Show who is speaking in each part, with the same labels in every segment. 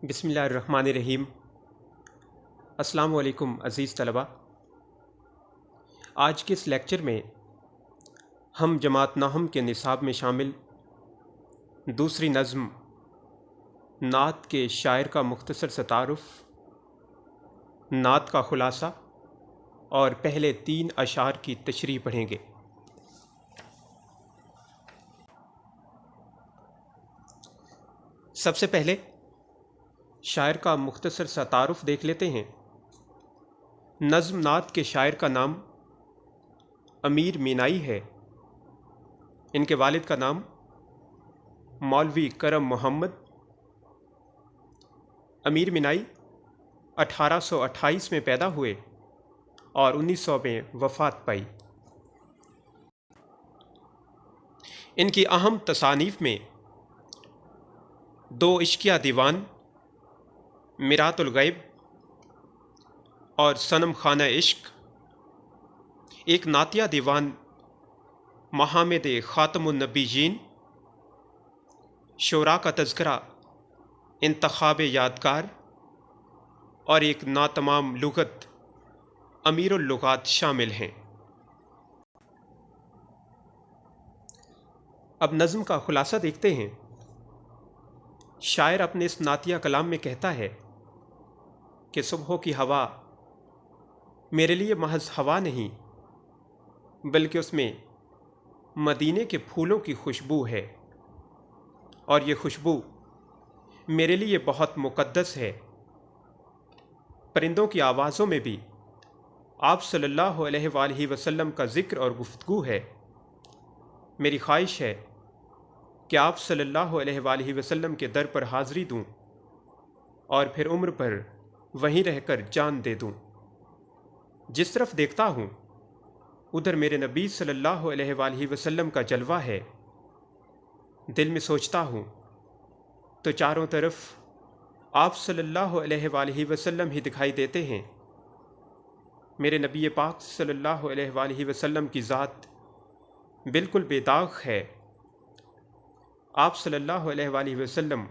Speaker 1: بسم اللہ الرحمن الرحیم۔ السلام علیکم عزیز طلبہ، آج کے اس لیکچر میں ہم جماعت نحم کے نصاب میں شامل دوسری نظم نعت کے شاعر کا مختصر سا تعارف، نعت کا خلاصہ اور پہلے 3 اشعار کی تشریح پڑھیں گے۔ سب سے پہلے شاعر کا مختصر سا تعارف دیکھ لیتے ہیں۔ نظم نعت کے شاعر کا نام امیر مینائی ہے۔ ان کے والد کا نام مولوی کرم محمد۔ امیر مینائی 1828 میں پیدا ہوئے اور 1900 میں وفات پائی۔ ان کی اہم تصانیف میں 2 عشقیہ دیوان میرات الغیب اور صنم خانہ عشق، ایک نعتیہ دیوان محامد خاتم النبیین، شعراء کا تذکرہ انتخاب یادگار اور ایک ناتمام لغت امیر اللغات شامل ہیں۔ اب نظم کا خلاصہ دیکھتے ہیں۔ شاعر اپنے اس نعتیہ کلام میں کہتا ہے کہ صبح کی ہوا میرے لیے محض ہوا نہیں، بلکہ اس میں مدینے کے پھولوں کی خوشبو ہے، اور یہ خوشبو میرے لیے بہت مقدس ہے۔ پرندوں کی آوازوں میں بھی آپ صلی اللہ علیہ وآلہ وسلم کا ذکر اور گفتگو ہے۔ میری خواہش ہے کہ آپ صلی اللہ علیہ وآلہ وسلم کے در پر حاضری دوں اور پھر عمر پر وہیں رہ کر جان دے دوں۔ جس طرف دیکھتا ہوں ادھر میرے نبی صلی اللہ علیہ وآلہ وسلم کا جلوہ ہے۔ دل میں سوچتا ہوں تو چاروں طرف آپ صلی اللہ علیہ وآلہ وسلم ہی دکھائی دیتے ہیں۔ میرے نبی پاک صلی اللہ علیہ وآلہ وسلم کی ذات بالکل بے داغ ہے۔ آپ صلی اللہ علیہ وآلہ وسلم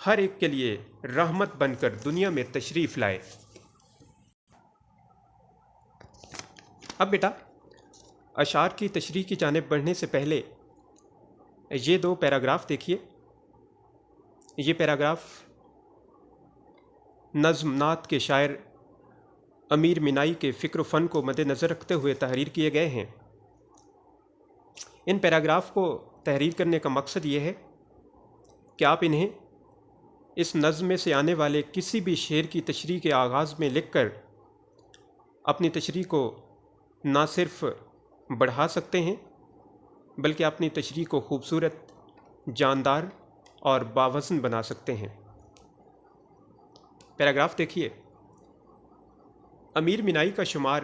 Speaker 1: ہر ایک کے لیے رحمت بن کر دنیا میں تشریف لائے۔ اب بیٹا اشعار کی تشریح کی جانب بڑھنے سے پہلے یہ 2 پیراگراف دیکھیے۔ یہ پیراگراف نظم نعت کے شاعر امیر مینائی کے فکر و فن کو مد نظر رکھتے ہوئے تحریر کیے گئے ہیں۔ ان پیراگراف کو تحریر کرنے کا مقصد یہ ہے کہ آپ انہیں اس نظم میں سے آنے والے کسی بھی شعر کی تشریح کے آغاز میں لکھ کر اپنی تشریح کو نہ صرف بڑھا سکتے ہیں بلکہ اپنی تشریح کو خوبصورت، جاندار اور باوزن بنا سکتے ہیں۔ پیراگراف دیکھیے۔ امیر مینائی کا شمار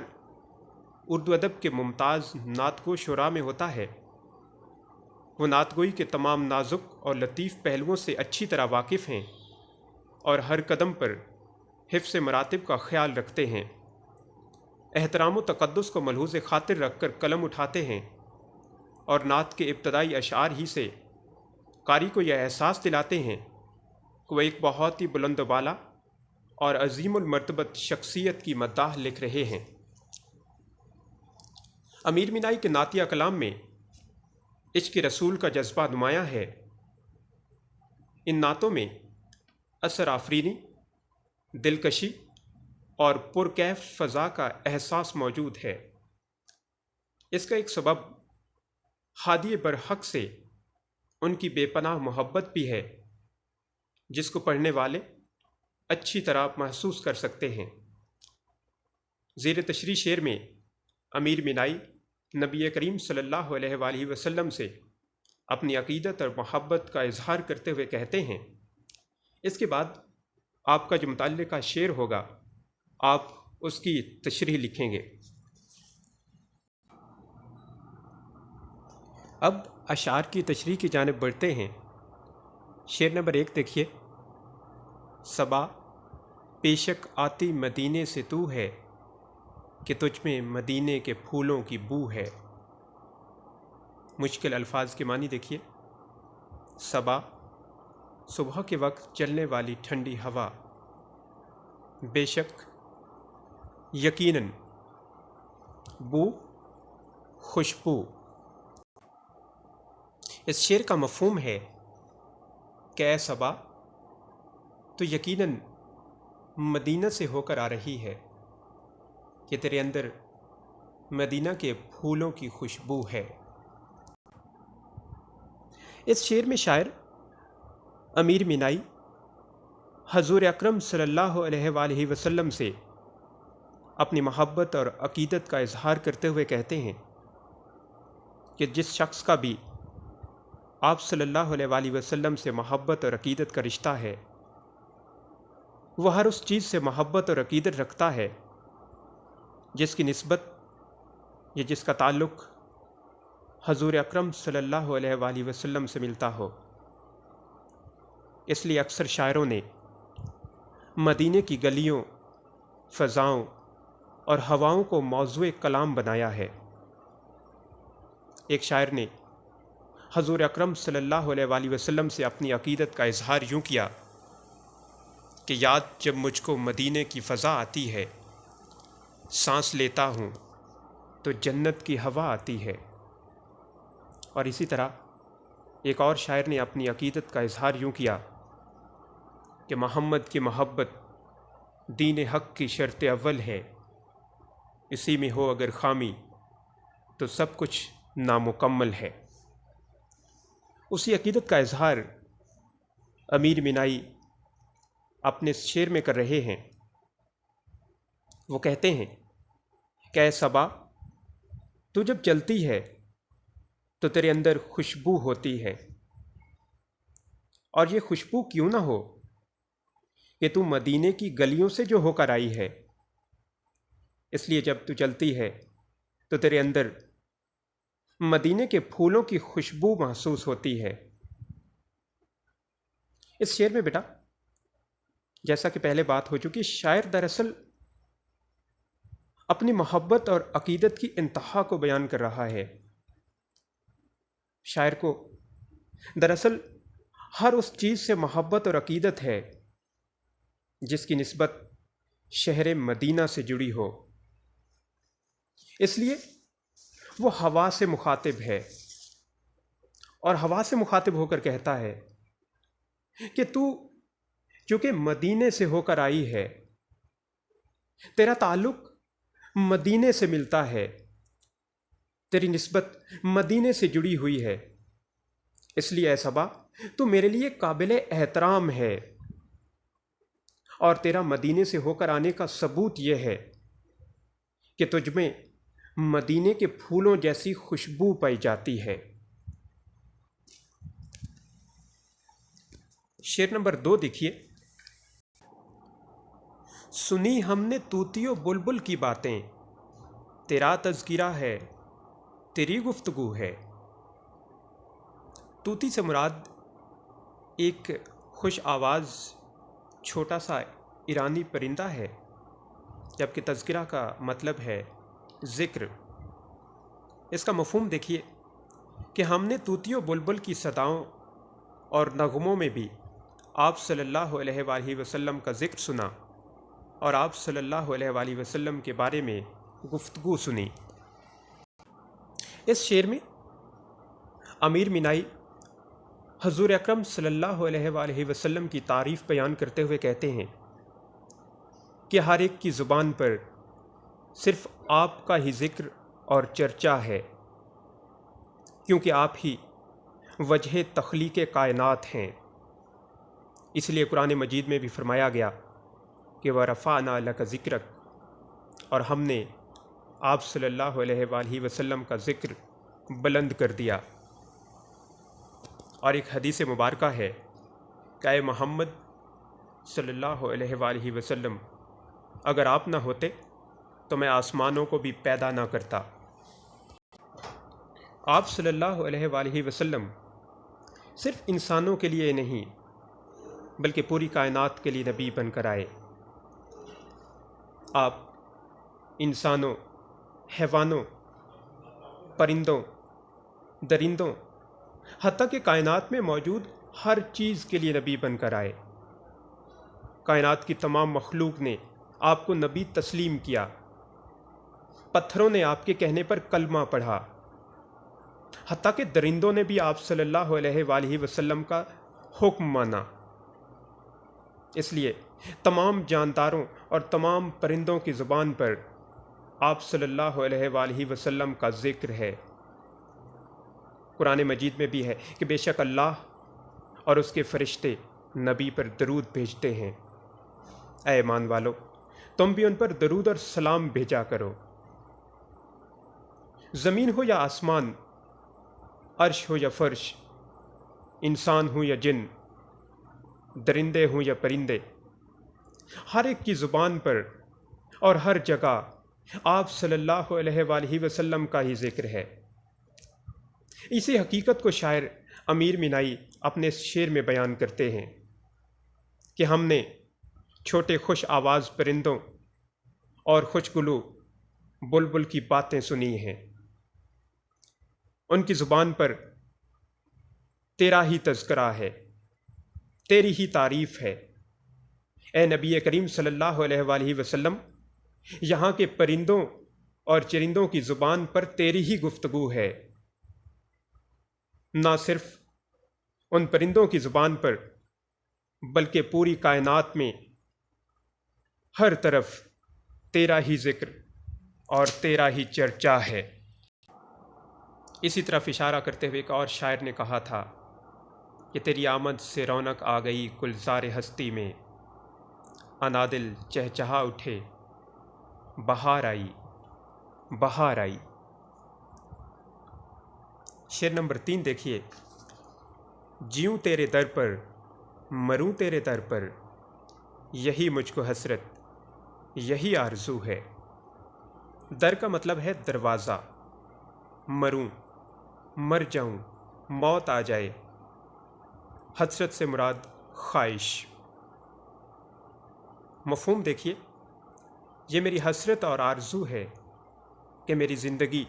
Speaker 1: اردو ادب کے ممتاز نعت گو شعراء میں ہوتا ہے۔ وہ نعت گوئی کے تمام نازک اور لطیف پہلوؤں سے اچھی طرح واقف ہیں اور ہر قدم پر حفظ مراتب کا خیال رکھتے ہیں۔ احترام و تقدس کو ملحوظ خاطر رکھ کر قلم اٹھاتے ہیں اور نعت کے ابتدائی اشعار ہی سے قاری کو یہ احساس دلاتے ہیں کہ وہ ایک بہت ہی بلند و بالا اور عظیم المرتبت شخصیت کی مداح لکھ رہے ہیں۔ امیر مینائی کے نعتیہ کلام میں عشق رسول کا جذبہ نمایاں ہے۔ ان نعتوں میں اثر آفرینی، دلکشی اور پرکیف فضا کا احساس موجود ہے۔ اس کا ایک سبب ہادی برحق سے ان کی بے پناہ محبت بھی ہے، جس کو پڑھنے والے اچھی طرح محسوس کر سکتے ہیں۔ زیر تشریح شعر میں امیر مینائی نبی کریم صلی اللہ علیہ وآلہ وسلم سے اپنی عقیدت اور محبت کا اظہار کرتے ہوئے کہتے ہیں۔ اس کے بعد آپ کا جو متعلقہ شعر ہوگا آپ اس کی تشریح لکھیں گے۔ اب اشعار کی تشریح کی جانب بڑھتے ہیں۔ شعر نمبر 1 دیکھیے۔ صبا پیشک آتی مدینے سے تو ہے، کہ تجھ میں مدینے کے پھولوں کی بو ہے۔ مشکل الفاظ کے معنی دیکھیے۔ صبا صبح کے وقت چلنے والی ٹھنڈی ہوا بے شک یقیناً بو خوشبو۔ اس شعر کا مفہوم ہے کہ اے صبا تو یقیناً مدینہ سے ہو کر آ رہی ہے، کہ تیرے اندر مدینہ کے پھولوں کی خوشبو ہے۔ اس شعر میں شاعر امیر مینائی حضور اکرم صلی اللہ علیہ وآلہ وسلم سے اپنی محبت اور عقیدت کا اظہار کرتے ہوئے کہتے ہیں کہ جس شخص کا بھی آپ صلی اللہ علیہ وآلہ وسلم سے محبت اور عقیدت کا رشتہ ہے، وہ ہر اس چیز سے محبت اور عقیدت رکھتا ہے جس کی نسبت یا جس کا تعلق حضور اکرم صلی اللہ علیہ وآلہ وسلم سے ملتا ہو۔ اس لیے اکثر شاعروں نے مدینے کی گلیوں، فضاؤں اور ہواؤں کو موضوع کلام بنایا ہے۔ ایک شاعر نے حضور اکرم صلی اللہ علیہ وآلہ وسلم سے اپنی عقیدت کا اظہار یوں کیا کہ یاد جب مجھ کو مدینے کی فضا آتی ہے، سانس لیتا ہوں تو جنت کی ہوا آتی ہے۔ اور اسی طرح ایک اور شاعر نے اپنی عقیدت کا اظہار یوں کیا کہ محمد کی محبت دین حق کی شرط اول ہے، اسی میں ہو اگر خامی تو سب کچھ نامکمل ہے۔ اسی عقیدت کا اظہار امیر مینائی اپنے شعر میں کر رہے ہیں۔ وہ کہتے ہیں کہ اے صبا تو جب چلتی ہے تو تیرے اندر خوشبو ہوتی ہے، اور یہ خوشبو کیوں نہ ہو کہ تو مدینے کی گلیوں سے جو ہو کر آئی ہے، اس لیے جب تو چلتی ہے تو تیرے اندر مدینے کے پھولوں کی خوشبو محسوس ہوتی ہے۔ اس شعر میں بیٹا جیسا کہ پہلے بات ہو چکی، شاعر دراصل اپنی محبت اور عقیدت کی انتہا کو بیان کر رہا ہے۔ شاعر کو دراصل ہر اس چیز سے محبت اور عقیدت ہے جس کی نسبت شہر مدینہ سے جڑی ہو، اس لیے وہ ہوا سے مخاطب ہے، اور ہوا سے مخاطب ہو کر کہتا ہے کہ تو چونکہ مدینے سے ہو کر آئی ہے، تیرا تعلق مدینے سے ملتا ہے، تیری نسبت مدینے سے جڑی ہوئی ہے، اس لیے اے صبا تو میرے لیے قابل احترام ہے، اور تیرا مدینے سے ہو کر آنے کا ثبوت یہ ہے کہ تجھ میں مدینے کے پھولوں جیسی خوشبو پائی جاتی ہے۔ شعر نمبر 2 دیکھیے۔ سنی ہم نے طوطی و بلبل کی باتیں، تیرا تذکرہ ہے تیری گفتگو ہے۔ طوطی سے مراد ایک خوش آواز چھوٹا سا ایرانی پرندہ ہے، جبکہ تذکرہ کا مطلب ہے ذکر۔ اس کا مفہوم دیکھیے کہ ہم نے طوطی و بلبل کی صداؤں اور نغموں میں بھی آپ صلی اللہ علیہ وآلہ وسلم کا ذکر سنا، اور آپ صلی اللہ علیہ وآلہ وسلم کے بارے میں گفتگو سنی۔ اس شعر میں امیر مینائی حضور اکرم صلی اللہ علیہ وآلہ وسلم کی تعریف بیان کرتے ہوئے کہتے ہیں کہ ہر ایک کی زبان پر صرف آپ کا ہی ذکر اور چرچا ہے، کیونکہ آپ ہی وجہ تخلیق کائنات ہیں۔ اس لیے قرآن مجید میں بھی فرمایا گیا کہ وَرَفَعْنَا لَكَ ذِكْرَكَ، اور ہم نے آپ صلی اللہ علیہ وآلہ وسلم کا ذکر بلند کر دیا۔ اور ایک حدیث مبارکہ ہے کہ اے محمد صلی اللہ علیہ وآلہ وسلم، اگر آپ نہ ہوتے تو میں آسمانوں کو بھی پیدا نہ کرتا۔ آپ صلی اللہ علیہ وآلہ وسلم صرف انسانوں کے لیے نہیں بلکہ پوری کائنات کے لیے نبی بن کر آئے۔ آپ انسانوں، حیوانوں، پرندوں، درندوں، حتیٰ کہ کائنات میں موجود ہر چیز کے لیے نبی بن کر آئے۔ کائنات کی تمام مخلوق نے آپ کو نبی تسلیم کیا، پتھروں نے آپ کے کہنے پر کلمہ پڑھا، حتیٰ کہ درندوں نے بھی آپ صلی اللہ علیہ وآلہ وسلم کا حکم مانا۔ اس لیے تمام جانداروں اور تمام پرندوں کی زبان پر آپ صلی اللہ علیہ وآلہ وسلم کا ذکر ہے۔ قرآن مجید میں بھی ہے کہ بے شک اللہ اور اس کے فرشتے نبی پر درود بھیجتے ہیں۔ اے ایمان والو، تم بھی ان پر درود اور سلام بھیجا کرو۔ زمین ہو یا آسمان، عرش ہو یا فرش، انسان ہو یا جن، درندے ہوں یا پرندے، ہر ایک کی زبان پر اور ہر جگہ آپ صلی اللہ علیہ وآلہ وسلم کا ہی ذکر ہے۔ اسی حقیقت کو شاعر امیر مینائی اپنے شعر میں بیان کرتے ہیں کہ ہم نے چھوٹے خوش آواز پرندوں اور خوش گلو بلبل کی باتیں سنی ہیں، ان کی زبان پر تیرا ہی تذکرہ ہے، تیری ہی تعریف ہے۔ اے نبی کریم صلی اللہ علیہ وآلہ وسلم، یہاں کے پرندوں اور چرندوں کی زبان پر تیری ہی گفتگو ہے۔ نہ صرف ان پرندوں کی زبان پر بلکہ پوری کائنات میں ہر طرف تیرا ہی ذکر اور تیرا ہی چرچا ہے۔ اسی طرف اشارہ کرتے ہوئے ایک اور شاعر نے کہا تھا کہ تیری آمد سے رونق آ گئی گلزار ہستی میں، انادل چہچہا اٹھے، بہار آئی بہار آئی۔ شعر نمبر 3 دیکھیے۔ جیوں تیرے در پر، مروں تیرے در پر، یہی مجھ کو حسرت، یہی آرزو ہے۔ در کا مطلب ہے دروازہ، مروں مر جاؤں، موت آ جائے، حسرت سے مراد خواہش۔ مفہوم دیکھیے، یہ میری حسرت اور آرزو ہے کہ میری زندگی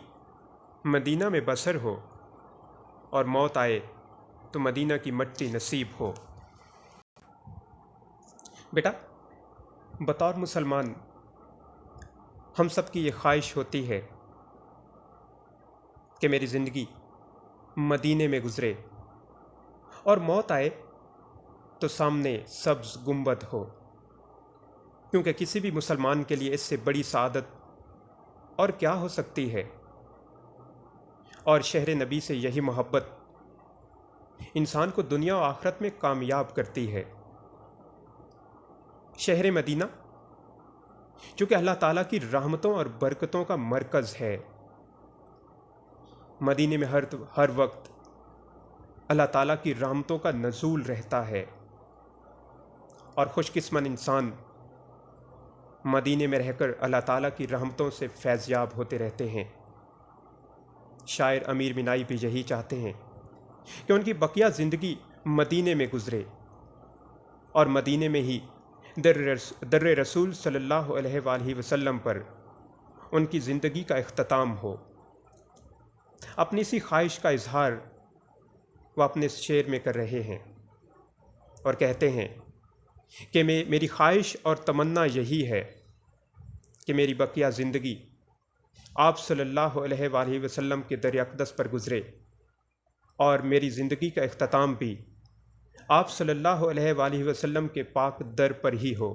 Speaker 1: مدینہ میں بسر ہو اور موت آئے تو مدینہ کی مٹی نصیب ہو۔ بیٹا، بطور مسلمان ہم سب کی یہ خواہش ہوتی ہے کہ میری زندگی مدینے میں گزرے اور موت آئے تو سامنے سبز گنبد ہو، کیونکہ کسی بھی مسلمان کے لیے اس سے بڑی سعادت اور کیا ہو سکتی ہے۔ اور شہر نبی سے یہی محبت انسان کو دنیا و آخرت میں کامیاب کرتی ہے۔ شہر مدینہ چونکہ اللہ تعالیٰ کی رحمتوں اور برکتوں کا مرکز ہے، مدینے میں ہر وقت اللہ تعالیٰ کی رحمتوں کا نزول رہتا ہے، اور خوش قسمت انسان مدینے میں رہ کر اللہ تعالیٰ کی رحمتوں سے فیض یاب ہوتے رہتے ہیں۔ شاعر امیر مینائی بھی یہی چاہتے ہیں کہ ان کی بقیہ زندگی مدینے میں گزرے اور مدینے میں ہی در رسول صلی اللہ علیہ وآلہ وسلم پر ان کی زندگی کا اختتام ہو۔ اپنی سی خواہش کا اظہار وہ اپنے اس شعر میں کر رہے ہیں اور کہتے ہیں کہ میری خواہش اور تمنا یہی ہے کہ میری بقیہ زندگی آپ صلی اللہ علیہ وآلہ وسلم کے در اقدس پر گزرے اور میری زندگی کا اختتام بھی آپ صلی اللہ علیہ وآلہ وسلم کے پاک در پر ہی ہو،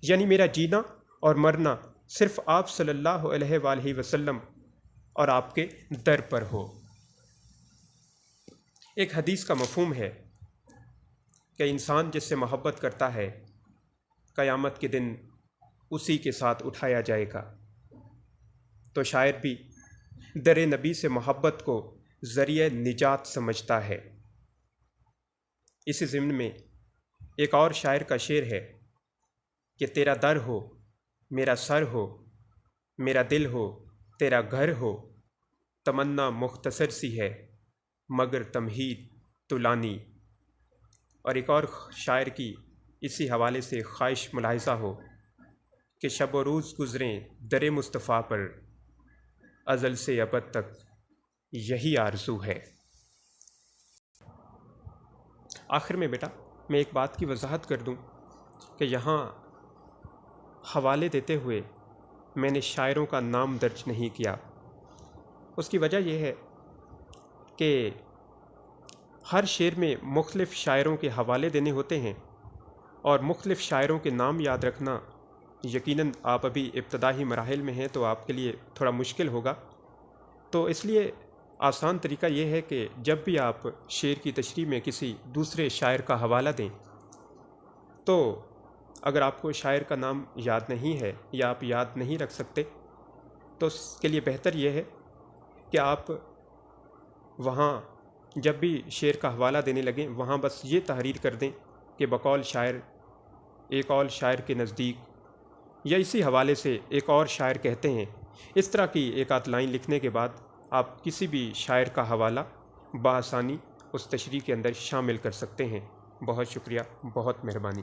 Speaker 1: یعنی میرا جینا اور مرنا صرف آپ صلی اللہ علیہ وآلہ وسلم اور آپ کے در پر ہو۔ ایک حدیث کا مفہوم ہے کہ انسان جس سے محبت کرتا ہے قیامت کے دن اسی کے ساتھ اٹھایا جائے گا۔ تو شاعر بھی در نبی سے محبت کو ذریعہ نجات سمجھتا ہے۔ اسی ضمن میں ایک اور شاعر کا شعر ہے کہ تیرا در ہو میرا سر ہو، میرا دل ہو تیرا گھر ہو، تمنا مختصر سی ہے مگر تمہید طولانی۔ اور ایک اور شاعر کی اسی حوالے سے خواہش ملاحظہ ہو کہ شب و روز گزریں در مصطفیٰ پر، ازل سے ابد تک یہی آرزو ہے۔ آخر میں بیٹا میں ایک بات کی وضاحت کر دوں کہ یہاں حوالے دیتے ہوئے میں نے شاعروں کا نام درج نہیں کیا۔ اس کی وجہ یہ ہے کہ ہر شعر میں مختلف شاعروں کے حوالے دینے ہوتے ہیں، اور مختلف شاعروں کے نام یاد رکھنا یقیناً آپ ابھی ابتدائی مراحل میں ہیں تو آپ کے لیے تھوڑا مشکل ہوگا۔ تو اس لیے آسان طریقہ یہ ہے کہ جب بھی آپ شعر کی تشریح میں کسی دوسرے شاعر کا حوالہ دیں تو اگر آپ کو شاعر کا نام یاد نہیں ہے یا آپ یاد نہیں رکھ سکتے تو اس کے لیے بہتر یہ ہے کہ آپ وہاں جب بھی شعر کا حوالہ دینے لگیں وہاں بس یہ تحریر کر دیں کہ بقول شاعر ایک اور شاعر کے نزدیک، یا اسی حوالے سے ایک اور شاعر کہتے ہیں۔ اس طرح کی ایک آدھ لائن لکھنے کے بعد آپ کسی بھی شاعر کا حوالہ بآسانی اس تشریح کے اندر شامل کر سکتے ہیں۔ بہت شکریہ، بہت مہربانی۔